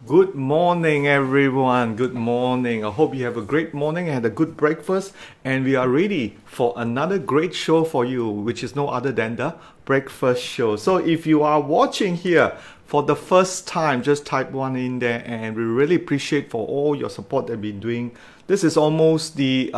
Good morning, everyone. Good morning. I hope you have a great morning and had a good breakfast. And we are ready for another great show for you, which is no other than the breakfast show. So if you are watching here for the first time, just type one in there, and we really appreciate for all your support that we've been doing. This is almost the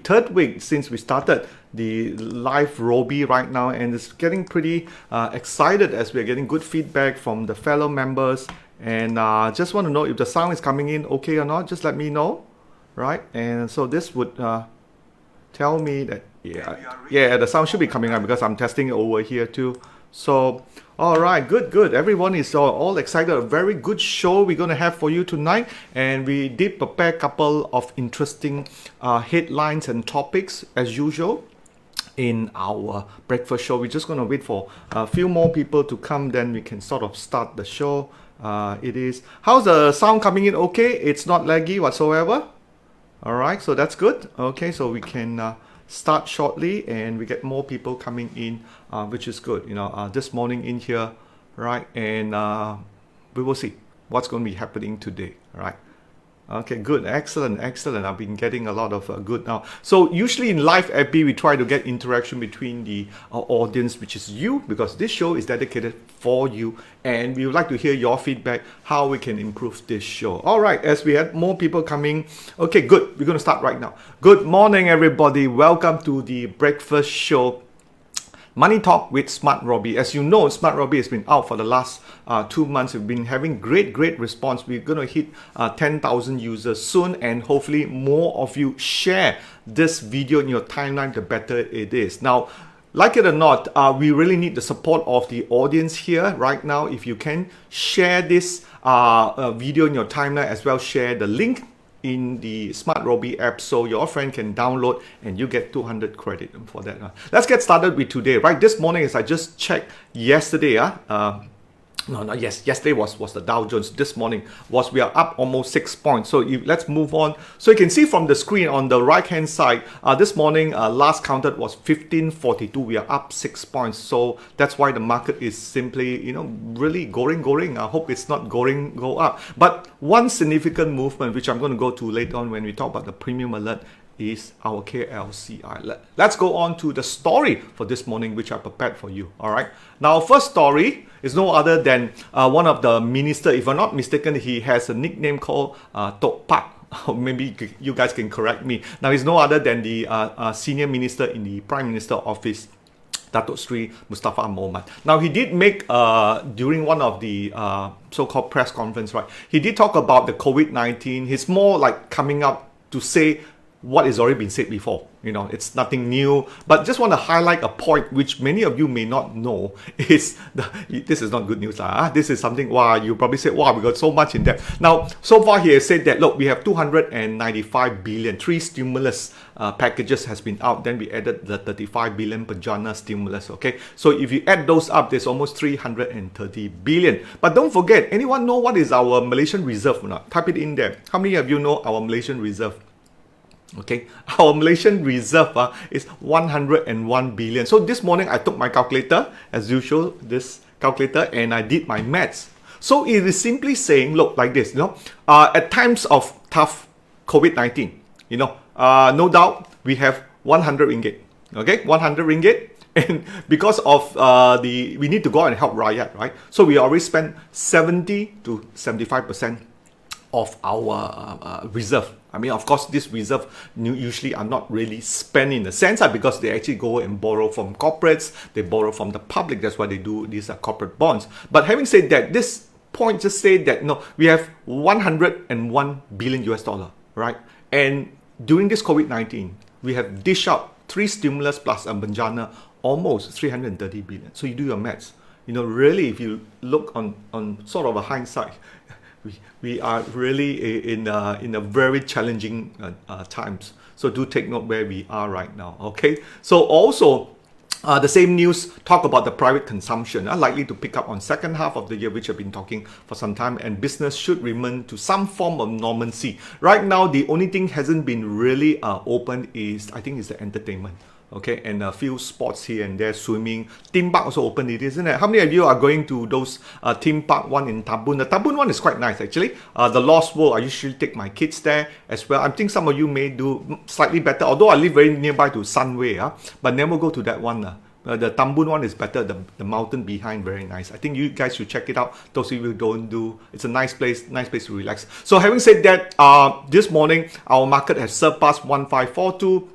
third week since we started the live Robie right now, and it's getting pretty excited as we're getting good feedback from the fellow members. And just want to know if the sound is coming in okay or not. Just let me know, right? And so this would tell me that yeah, the sound should be coming out because I'm testing it over here too. So all right, good. Everyone is all excited. A very good show we're going to have for you tonight, and we did prepare a couple of interesting headlines and topics as usual in our breakfast show. We're just going to wait for a few more people to come, then we can sort of start the show. It is. How's the sound coming in? Okay, it's not laggy whatsoever. All right, so that's good. Okay, so we can start shortly, and we get more people coming in, which is good. This morning in here, right? And we will see what's going to be happening today, right? Okay, good, excellent. I've been getting a lot of good now. So usually in live FB, we try to get interaction between the audience, which is you, because this show is dedicated for you, and we would like to hear your feedback, how we can improve this show. All right, as we had more people coming. Okay, good. We're going to start right now. Good morning, everybody. Welcome to the breakfast show. Money Talk with SmartRobie. As you know, SmartRobie has been out for the last 2 months. We've been having great response. We're going to hit 10,000 users soon, and hopefully more of you share this video in your timeline, the better it is. Now, like it or not, we really need the support of the audience here right now. If you can share this video in your timeline as well, share the link in the SmartRobie app so your friend can download and you get 200 credit for that. Let's get started with today. Right, this morning, as I just checked yesterday, yesterday was the Dow Jones. This morning we are up almost 6 points. So let's move on. So you can see from the screen on the right hand side, this morning last counted was 1542. We are up 6 points. So that's why the market is simply really going. I hope it's not go up. But one significant movement, which I'm going to go to later on when we talk about the premium alert, is our KLSE alert. Let's go on to the story for this morning, which I prepared for you. All right. Now, first story is no other than one of the minister. If I'm not mistaken, he has a nickname called Tok Pak. Maybe you guys can correct me. Now, he's no other than the senior minister in the Prime Minister office, Datuk Sri Mustafa Mohamad. Now, he did make, during one of the so-called press conference, right, he did talk about the COVID-19. He's more like coming out to say what has already been said before. It's nothing new, but just want to highlight a point which many of you may not know is this is not good news. This is something, you probably say, we got so much in depth. Now, so far he has said that, look, we have 295 billion, 3 stimulus packages has been out. Then we added the 35 billion Pejana stimulus, okay? So if you add those up, there's almost 330 billion. But don't forget, anyone know what is our Malaysian reserve or not? Type it in there. How many of you know our Malaysian reserve? Okay, our Malaysian reserve is 101 billion. So this morning I took my calculator, as usual, this calculator, and I did my maths. So it is simply saying, look, like this, at times of tough COVID-19, no doubt we have 100 ringgit, okay, 100 ringgit. And because of we need to go out and help Rakyat, right? So we already spend 70 to 75% of our reserve. I mean, of course, this reserve usually are not really spent in a sense because they actually go and borrow from corporates, they borrow from the public. That's why they do these corporate bonds. But having said that, this point just said that we have 101 billion US dollar, right? And during this COVID-19, we have dished out 3 stimulus plus a Bencana, almost 330 billion. So you do your maths. Really, if you look on sort of a hindsight, we are really in a very challenging times. So do take note where we are right now. Okay. So also the same news talk about the private consumption likely to pick up on second half of the year, which I've been talking for some time, and business should remain to some form of normalcy. Right now, the only thing hasn't been really open is, I think, is the entertainment. Okay, and a few spots here and there, swimming. Theme park also opened it, isn't it? How many of you are going to those theme park one in Tabun? The Tabun one is quite nice actually. The Lost World, I usually take my kids there as well. I think some of you may do slightly better, although I live very nearby to Sunway, but never go to that one. The Tambun one is better, the mountain behind, very nice. I think you guys should check it out. Those of you who don't do, it's a nice place to relax. So having said that, this morning, our market has surpassed 1542,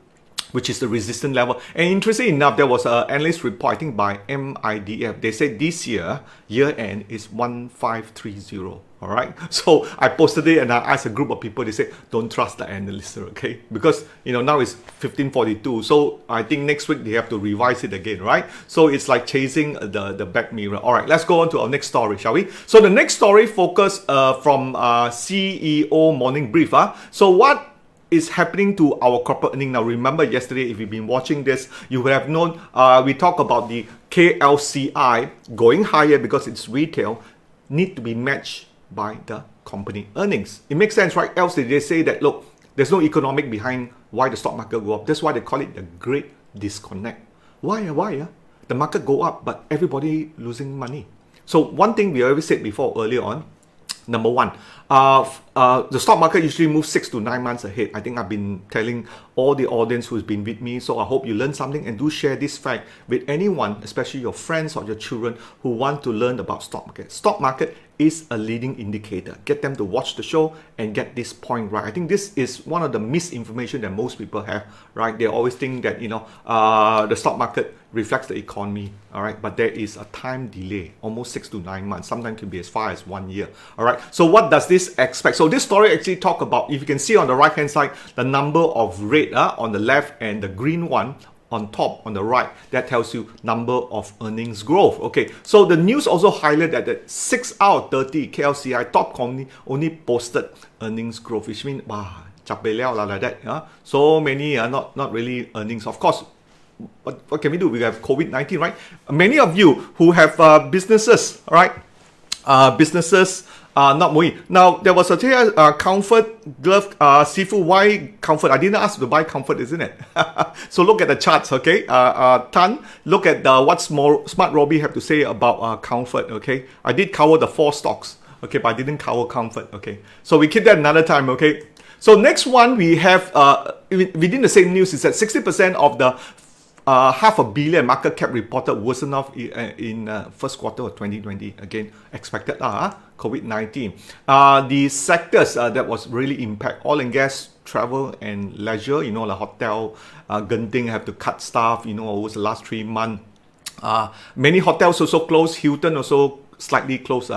which is the resistance level. And interestingly enough, there was an analyst report, I think by MIDF. They said this year end is 1530. All right. So I posted it and I asked a group of people, they said, don't trust the analyst, okay? Because, now it's 1542. So I think next week they have to revise it again, right? So it's like chasing the back mirror. All right, let's go on to our next story, shall we? So the next story focus from CEO Morning Brief. So what is happening to our corporate earning now? Remember yesterday, if you've been watching this, you would have known we talk about the KLCI going higher because it's retail, need to be matched by the company earnings. It makes sense, right? Else they say that, look, there's no economic behind why the stock market go up. That's why they call it the great disconnect. Why? The market go up, but everybody losing money. So one thing we always said before earlier on, number one, the stock market usually moves 6 to 9 months ahead. I think I've been telling all the audience who's been with me, so I hope you learn something and do share this fact with anyone, especially your friends or your children who want to learn about stock market. Stock market is a leading indicator. Get them to watch the show and get this point right. I think this is one of the misinformation that most people have, right? They always think that, the stock market reflects the economy, all right? But there is a time delay, almost 6 to 9 months. Sometimes can be as far as 1 year, all right? So what does this expect? So this story actually talk about, if you can see on the right-hand side, the number of red on the left and the green one on top on the right, that tells you number of earnings growth. Okay, so the news also highlighted that the 6 out of 30 KLCI top company only posted earnings growth, which means capek liao lah like that. So many are not really earnings. Of course, what can we do? We have COVID-19, right? Many of you who have businesses, all right? Businesses not moving. Now, there was a comfort glove, Sifu. Why comfort? I didn't ask to buy comfort, isn't it? So look at the charts, okay? Tan, look at what's more SmartRobie have to say about comfort, okay? I did cover the 4 stocks, okay, but I didn't cover comfort, okay? So we keep that another time, okay? So next one we have, within the same news, is that 60% of the $500 million market cap reported worsened off in first quarter of 2020. Again, expected COVID-19. The sectors that was really impact, oil and gas, travel and leisure, like hotel, Genting have to cut staff, over the last 3 months. Many hotels also closed, Hilton also slightly closed.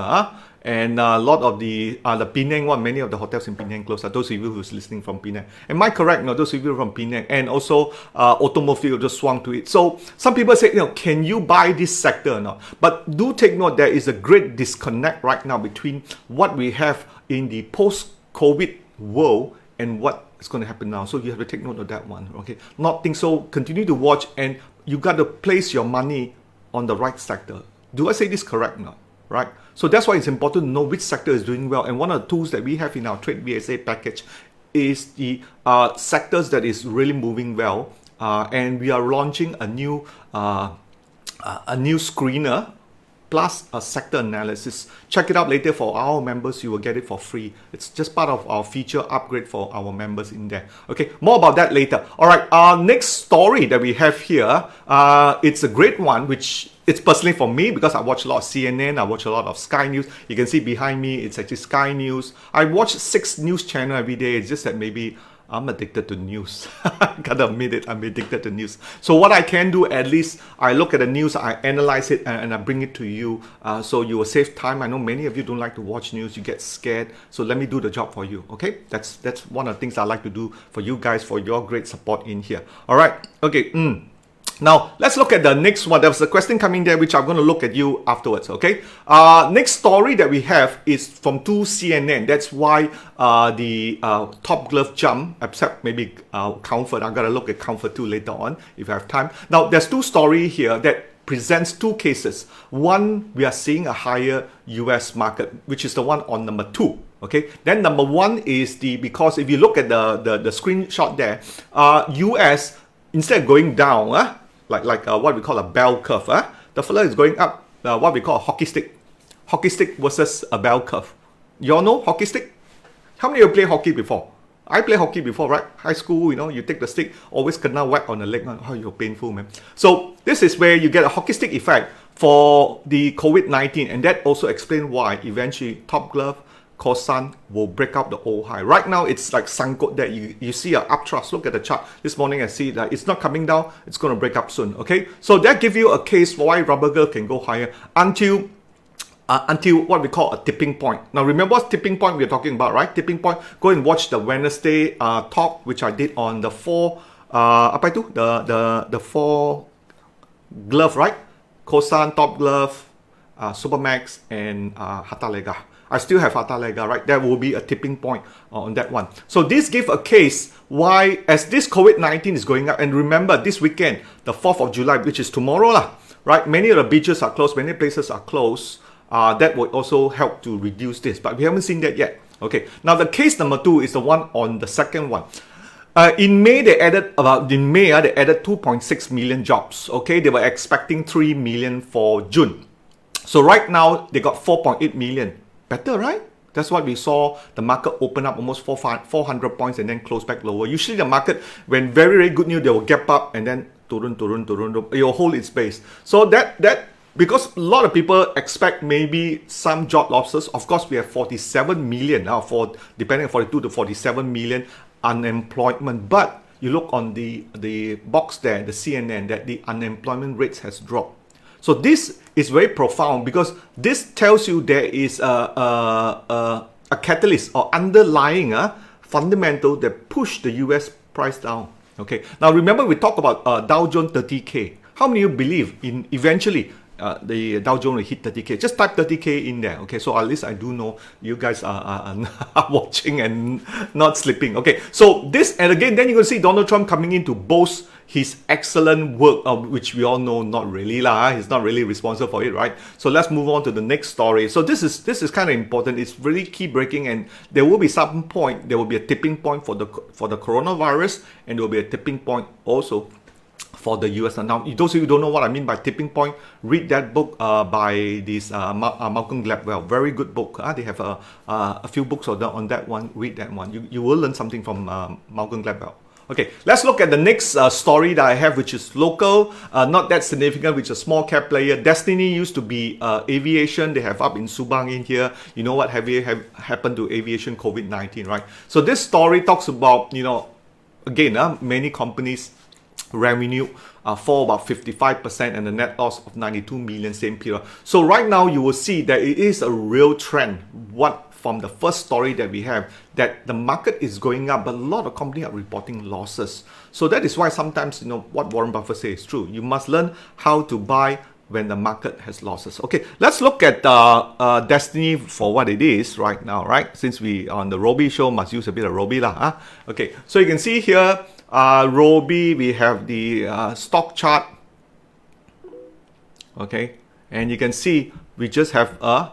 And a lot of the Penang one, many of the hotels in Penang closed. Those of you who's listening from Penang. Am I correct? No, those of you from Penang. And also automobile just swung to it. So some people say, can you buy this sector or not? But do take note, there is a great disconnect right now between what we have in the post-COVID world and what is going to happen now. So you have to take note of that one. Okay, not think so. Continue to watch, and you got to place your money on the right sector. Do I say this correct now? Right? So that's why it's important to know which sector is doing well. And one of the tools that we have in our Trade VSA package is the sectors that is really moving well. And we are launching a new screener plus a sector analysis. Check it out later for our members. You will get it for free. It's just part of our feature upgrade for our members in there. Okay, more about that later. All right, our next story that we have here, it's a great one, which it's personally for me because I watch a lot of CNN, I watch a lot of Sky News. You can see behind me, it's actually Sky News. I watch 6 news channels every day. It's just that maybe I'm addicted to news. Gotta admit it, I'm addicted to news. So what I can do, at least I look at the news, I analyze it, and I bring it to you. So you will save time. I know many of you don't like to watch news, you get scared. So let me do the job for you, okay? That's one of the things I like to do for you guys, for your great support in here. All right, okay. Now, let's look at the next one. There was a question coming there, which I'm going to look at you afterwards, okay? Next story that we have is from 2 CNN. That's why the top glove jump, except maybe comfort. I'm going to look at comfort too later on, if I have time. Now, there's 2 stories here that presents 2 cases. One, we are seeing a higher US market, which is the one on number 2. Okay, then number 1 is because if you look at the screenshot there, US instead of going down, like what we call a bell curve, the fella is going up, what we call a hockey stick. Hockey stick versus a bell curve. You all know hockey stick? How many of you play hockey before? I play hockey before, right? High school, you take the stick, always kena whack on the leg. Oh, you're painful, man. So this is where you get a hockey stick effect for the COVID-19, and that also explains why eventually top glove, Kosan will break up the old high. Right now, it's like sangkut there. You see an upthrust. Look at the chart. This morning, I see that it's not coming down. It's going to break up soon, okay? So that gives you a case for why rubber girl can go higher until what we call a tipping point. Now, remember what tipping point we're talking about, right? Tipping point. Go and watch the Wednesday talk, which I did on the four, the four glove, right? Kosan, top glove, Supermax, and Hatta Lega. I still have Hatta Lega, right? There will be a tipping point on that one. So this gives a case why, as this COVID-19 is going up, and remember this weekend, the 4th of July, which is tomorrow, right? Many of the beaches are closed, many places are closed. That would also help to reduce this, but we haven't seen that yet. Okay, now the case number 2 is the one on the second one. In May, they added 2.6 million jobs. Okay, they were expecting 3 million for June. So right now, they got 4.8 million. Better, right? That's what we saw. The market open up almost 400 points and then close back lower. Usually the market, when very, very good news, they will gap up and then turun, it will hold its base. So that because a lot of people expect maybe some job losses. Of course, we have 47 million now, depending on 42 to 47 million unemployment. But you look on the box there, the CNN, that the unemployment rates has dropped. So this is very profound because this tells you there is a catalyst or underlying fundamental that push the US price down. Okay. Now remember we talked about Dow Jones 30K. How many of you believe in eventually the Dow Jones will hit 30K? Just type 30K in there. Okay. So at least I do know you guys are watching and not sleeping. Okay. So this, and again, then you're going to see Donald Trump coming in to boast his excellent work, which we all know not really he's not really responsible for it, right? So let's move on to the next story. So this is kind of important. It's really key breaking, and there will be some point, there will be a tipping point for the coronavirus, and there will be a tipping point also for the US. Now, those of you who don't know what I mean by tipping point, read that book by this Malcolm Gladwell. Very good book. They have a few books on that one. Read that one. You will learn something from Malcolm Gladwell. Okay, let's look at the next story that I have, which is local, not that significant, which is a small cap player. Destini used to be aviation. They have up in Subang in here. You know what have happened to aviation COVID-19, right? So this story talks about, again, many companies revenue fall about 55% and the net loss of 92 million same period. So right now you will see that it is a real trend. From the first story that we have, that the market is going up, but a lot of companies are reporting losses. So that is why sometimes, what Warren Buffett says is true. You must learn how to buy when the market has losses. Okay, let's look at Destini for what it is right now, right? Since we on the Robie show, must use a bit of Robie lah. Okay, so you can see here, Robie, we have the stock chart. Okay, and you can see we just have a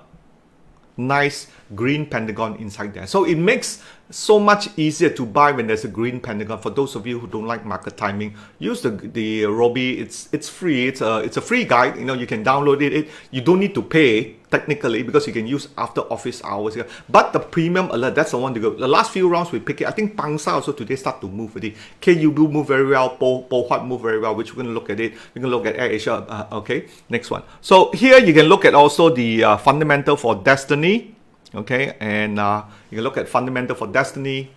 nice green pentagon inside there. So it makes so much easier to buy when there's a green pentagon. For those of you who don't like market timing, use the Robie. It's free. It's a free guide. You can download it. You don't need to pay technically because you can use after office hours here. But the premium alert, that's the one to go. The last few rounds we pick it. I think Bursa also today start to move already. KUB move very well. PoHuat move very well, which we're going to look at it. We're going to look at AirAsia. Okay, next one. So here you can look at also the fundamental for Destini. Okay, and you can look at fundamental for Destini,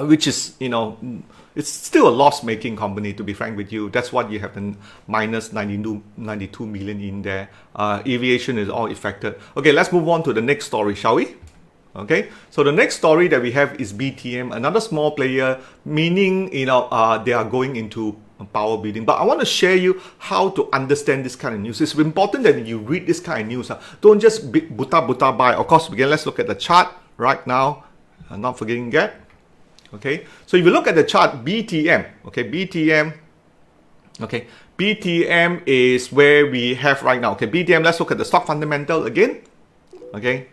which is, it's still a loss-making company, to be frank with you. That's what you have the minus 92 million in there. Aviation is all affected. Okay, let's move on to the next story, shall we? Okay, so the next story that we have is Btm, another small player, meaning, they are going into power bidding. But I want to share you how to understand this kind of news. It's important that you read this kind of news. Don't just buta buy. Of course, again, let's look at the chart right now. Not forgetting that. Okay, so if you look at the chart, Btm. Okay, Btm. Okay, Btm is where we have right now. Okay, Btm. Let's look at the stock fundamental again. Okay.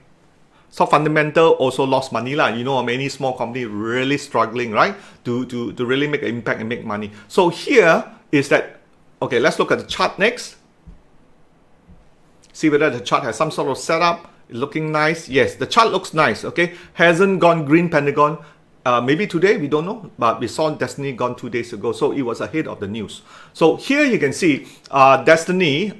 So fundamental also lost money lah. You know, many small companies really struggling, right? To really make an impact and make money. So here is that, okay, let's look at the chart next. See whether the chart has some sort of setup. Looking nice. Yes, the chart looks nice, okay? Hasn't gone green pentagon. Maybe today, we don't know, but we saw Destini gone 2 days ago, so it was ahead of the news. So here you can see Btm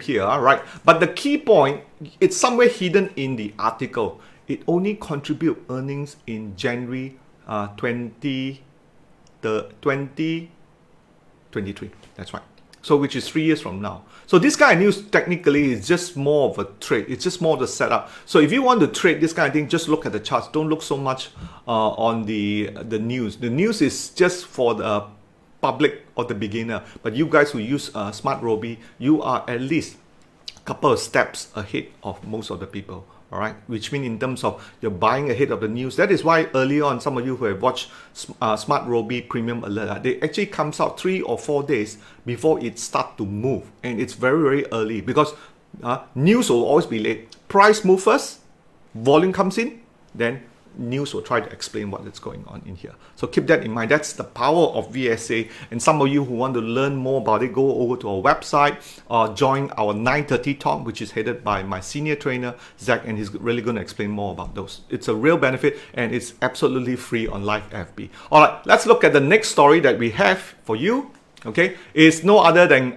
here, right? But the key point, it's somewhere hidden in the article. It only contribute earnings in January 2023. That's right. So which is 3 years from now. So this kind of news technically is just more of a trade. It's just more of the setup. So if you want to trade this kind of thing, just look at the charts. Don't look so much on the news. The news is just for the public or the beginner. But you guys who use SmartRobie, you are at least a couple of steps ahead of most of the people. All right, which means in terms of you're buying ahead of the news. That is why earlier on, some of you who have watched SmartRobie Premium Alert, they actually comes out 3 or 4 days before it starts to move, and it's very, very early because news will always be late. Price move first, volume comes in, then news will try to explain what is going on in here. So keep that in mind. That's the power of VSA. And some of you who want to learn more about it, go over to our website or join our 9:30 talk, which is headed by my senior trainer, Zach, and he's really going to explain more about those. It's a real benefit and it's absolutely free on Live FB. All right, let's look at the next story that we have for you. Okay, it's no other than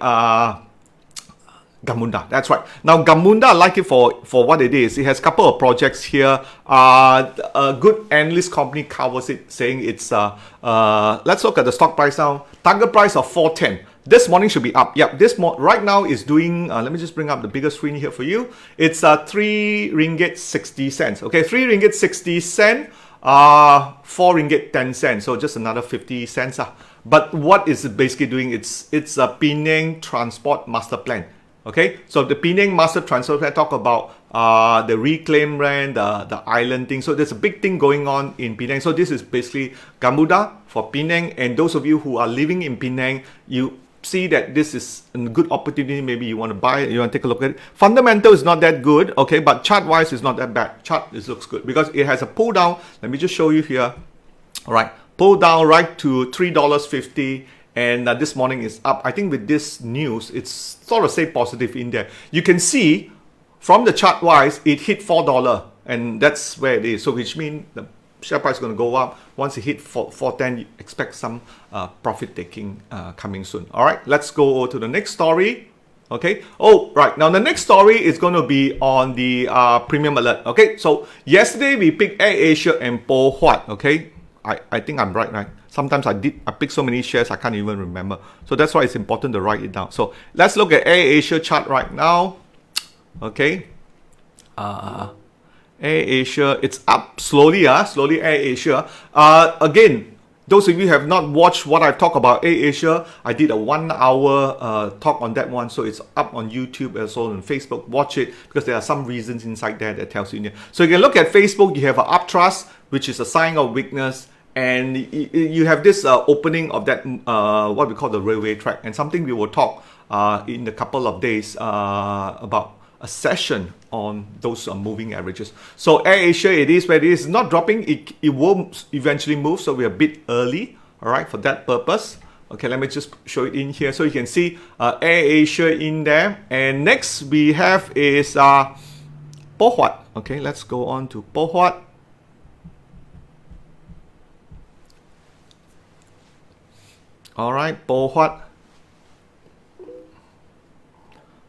Gamuda. That's right. Now Gamuda, I like it for what it is. It has a couple of projects here. A good analyst company covers it, saying it's let's look at the stock price now. Target price of 410. This morning should be up. Yep, right now is doing, let me just bring up the bigger screen here for you. It's 3 ringgit 60 cents. Okay, 3 ringgit 60 cents, 4 ringgit 10 cents. So just another 50 cents. But what is it basically doing? It's a Penang Transport Master Plan. Okay, so the Penang Master Transport Plan talk about the reclaim land, the island thing. So there's a big thing going on in Penang. So this is basically Gamuda for Penang. And those of you who are living in Penang, you see that this is a good opportunity. Maybe you want to buy it, you want to take a look at it. Fundamental is not that good, okay, but chart wise is not that bad. Chart looks good because it has a pull down. Let me just show you here. All right, pull down right to $3.50. And this morning is up. I think with this news, it's sort of say positive in there. You can see from the chart wise, it hit $4, and that's where it is. So which means the share price is going to go up. Once it hit 410, you expect some profit taking coming soon. All right, let's go over to the next story. Okay. Oh, right. Now the next story is going to be on the Premium Alert. Okay. So yesterday we picked AirAsia and PoHuat. Okay. I think I'm right. Sometimes I pick so many shares I can't even remember. So that's why it's important to write it down. So let's look at AirAsia chart right now. Okay. AirAsia, it's up slowly. Slowly AirAsia. Again, those of you who have not watched what I talk about AirAsia, I did a 1 hour talk on that one. So it's up on YouTube as well on Facebook. Watch it because there are some reasons inside there that tells you. So you can look at Facebook. You have an upthrust, which is a sign of weakness. And you have this opening of that, what we call the railway track. And something we will talk in a couple of days about a session on those moving averages. So AirAsia, it is where it is. Not dropping, it will eventually move. So we're a bit early, all right, for that purpose. Okay, let me just show it in here. So you can see AirAsia in there. And next we have is PoHuat. Okay, let's go on to PoHuat. All right, PoHuat.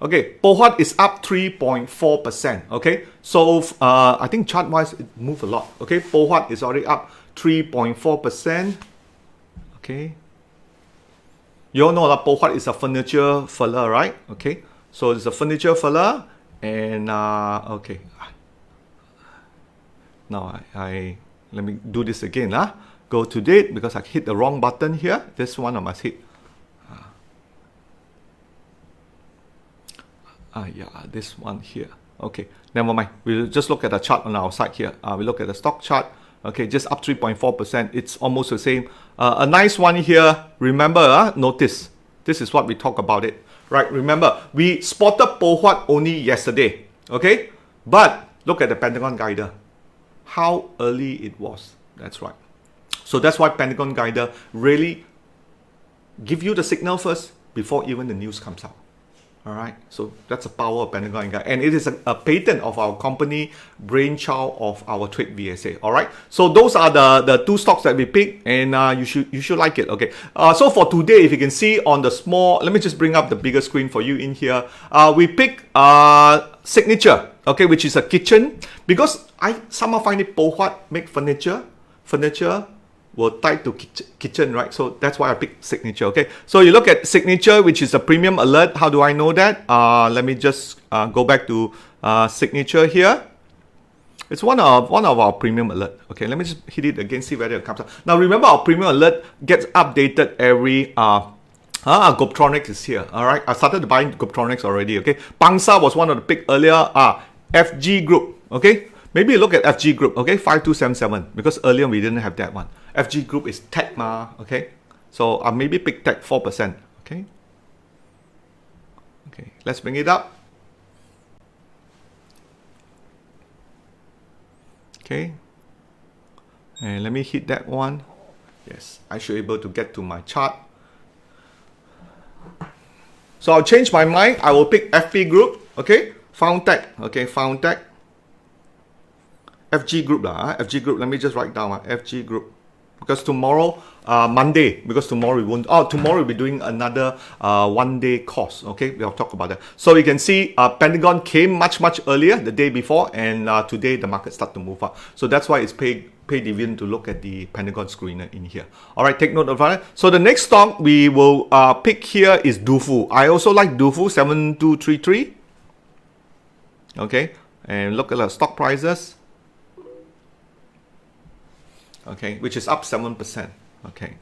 Okay, PoHuat is up 3.4%. Okay, so I think chart wise it moved a lot. Okay, PoHuat is already up 3.4%. Okay, you all know that PoHuat is a furniture fella, right? Okay, so it's a furniture fella, and okay. Now I let me do this again. Go to date because I hit the wrong button here. This one I must hit. Yeah, this one here. Okay, never mind. We'll just look at the chart on our side here. We look at the stock chart. Okay, just up 3.4%. It's almost the same. A nice one here. Remember, notice. This is what we talk about it. Right, remember, we spotted PoHuat only yesterday. Okay, but Look at the Pentagon Guider. How early it was. That's right. So that's why Pentagon Guider really give you the signal first before even the news comes out. All right, so that's the power of Pentagon Guide, and it is a patent of our company, brainchild of our trade VSA. All right, so those are the two stocks that we picked, and you should like it. Okay, so for today, if you can see on the small, let me just bring up the bigger screen for you in here. We pick Signature, okay, which is a kitchen, because I somehow find it PoHuat make furniture were tied to kitchen, right? So that's why I picked Signature, okay? So you look at Signature, which is a premium alert. How do I know that? Let me just go back to Signature here. It's one of our premium alert, okay? Let me just hit it again, see whether it comes up. Now remember, our premium alert gets updated every Goptronics is here, all right? I started buying Goptronics already, okay? Pangsa was one of the pick earlier. FGGroup, okay? Maybe look at FGGroup, okay? 5277, because earlier we didn't have that one. FGGroup is tech ma, okay? So I'll maybe pick tech 4%, okay? Okay, let's bring it up. Okay, and let me hit that one. Yes, I should be able to get to my chart. So I'll change my mind. I will pick FGGroup, okay? Foundtech, okay? Foundtech. FGGroup lah, FGGroup. Let me just write down FGGroup, because tomorrow, Monday, because tomorrow we won't. Oh, tomorrow we'll be doing another one-day course. Okay, we'll talk about that. So you can see Pentagon came much earlier the day before, and today the market start to move up. So that's why it's pay dividend to look at the Pentagon screener in here. All right, take note of that. So the next stock we will pick here is Dufu. I also like Dufu 7233. Okay, and look at the stock prices. Okay, which is up 7%. Okay.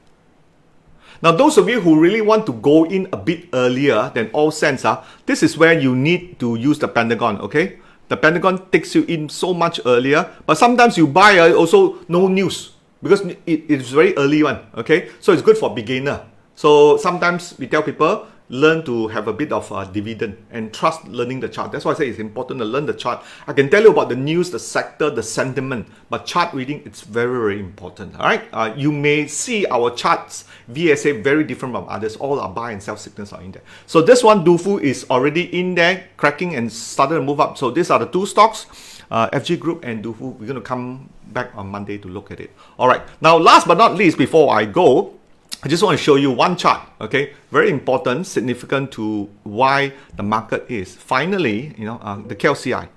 Now, those of you who really want to go in a bit earlier than all sense, this is where you need to use the Pentagon. Okay, the Pentagon takes you in so much earlier, but sometimes you buy also no news because it's very early one. Okay, so it's good for beginner. So sometimes we tell people, learn to have a bit of dividend and trust learning the chart. That's why I say it's important to learn the chart. I can tell you about the news, the sector, the sentiment, but chart reading, it's very important. All right, you may see our charts VSA very different from others. All our buy and sell signals are in there. So this one, Dufu, is already in there, cracking and started to move up. So these are the two stocks, FGGroup and Dufu. We're going to come back on Monday to look at it. All right, now last but not least, before I go, I just want to show you one chart, okay? Very important, significant to why the market is. Finally, the KLCI. I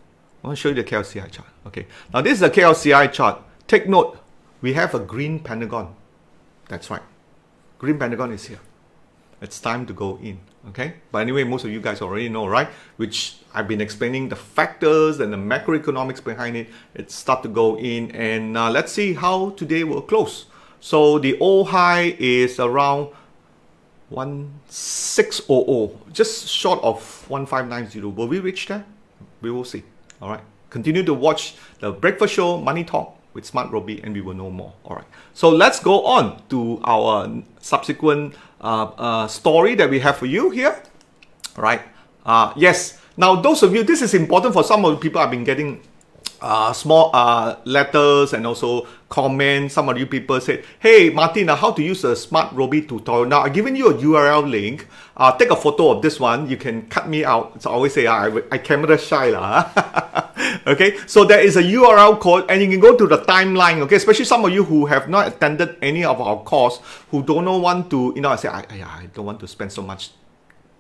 want to show you the KLCI chart, okay? Now, this is the KLCI chart. Take note, we have a green pentagon. That's right. Green pentagon is here. It's time to go in, okay? But anyway, most of you guys already know, right? Which I've been explaining the factors and the macroeconomics behind it. It's start to go in, and let's see how today will close. So the old high is around 1600, just short of 1590. Will we reach there? We will see. All right. Continue to watch the breakfast show, Money Talk with SmartRobie, and we will know more. All right. So let's go on to our subsequent story that we have for you here. All right. Yes. Now, those of you, this is important for some of the people I've been getting small letters and also comments. Some of you people said, hey Martin, how to use a SmartRobie tutorial. Now I've given you a URL link. Take a photo of this one. You can cut me out. So I always say I camera shy lah. Okay, so there is a URL code and you can go to the timeline. Okay, especially some of you who have not attended any of our course, who don't want to, I say I don't want to spend so much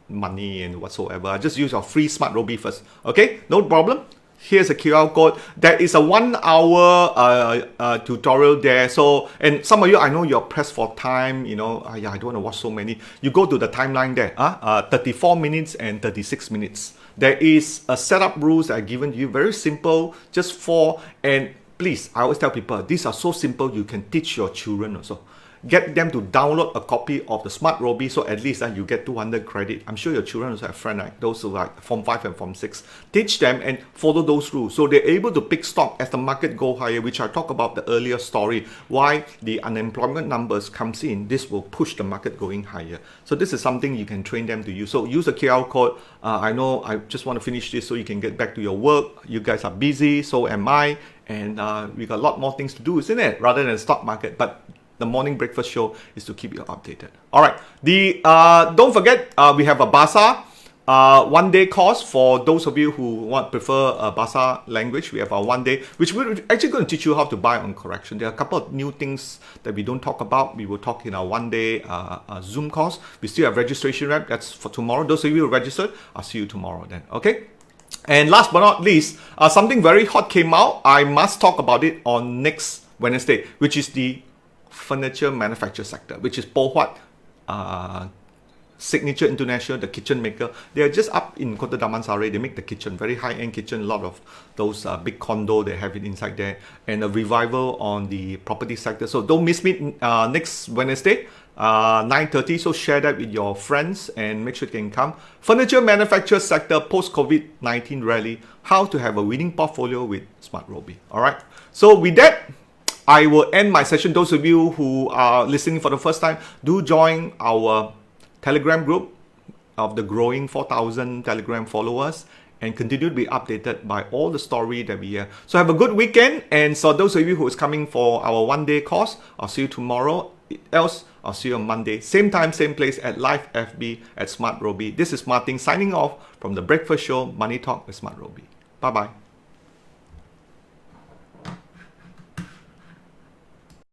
money and whatsoever. I just use our free SmartRobie first. Okay, no problem. Here's a QR code. There is a 1 hour tutorial there. So, and some of you, I know you're pressed for time, I don't want to watch so many. You go to the timeline there, 34 minutes and 36 minutes. There is a setup rules I've given you, very simple, just 4. And please, I always tell people, these are so simple, you can teach your children also. get them to download a copy of the SmartRobie, so at least you get 200 credit. I'm sure your children also have friends, right? Those who like Form 5 and Form 6. Teach them and follow those rules. So they're able to pick stock as the market go higher, which I talked about the earlier story, why the unemployment numbers comes in. This will push the market going higher. So this is something you can train them to use. So use the QR code. I know I just want to finish this so you can get back to your work. You guys are busy, so am I. And we got a lot more things to do, isn't it? Rather than the stock market. But the morning breakfast show is to keep you updated. All right. Don't forget, we have a Bursa one-day course for those of you who prefer Bursa language. We have our one-day, which we're actually going to teach you how to buy on correction. There are a couple of new things that we don't talk about. We will talk in our one-day Zoom course. We still have registration rep. That's for tomorrow. Those of you who registered, I'll see you tomorrow then. Okay. And last but not least, something very hot came out. I must talk about it on next Wednesday, which is the furniture manufacture sector, which is PoHuat, Signature International, the kitchen maker. They are just up in Kota Damansara. They make the kitchen, very high-end kitchen, a lot of those big condo, they have it inside there, and a revival on the property sector. So don't miss me next Wednesday, 9:30. So share that with your friends and make sure they can come. Furniture manufacturer sector post-COVID-19 rally, how to have a winning portfolio with SmartRobie. All right. So with that, I will end my session. Those of you who are listening for the first time, do join our Telegram group of the growing 4,000 Telegram followers and continue to be updated by all the story that we hear. So have a good weekend. And so those of you who is coming for our one-day course, I'll see you tomorrow. Else, I'll see you on Monday. Same time, same place at Live FB at SmartRobie. This is Martin signing off from the Breakfast Show, Money Talk with SmartRobie. Bye-bye.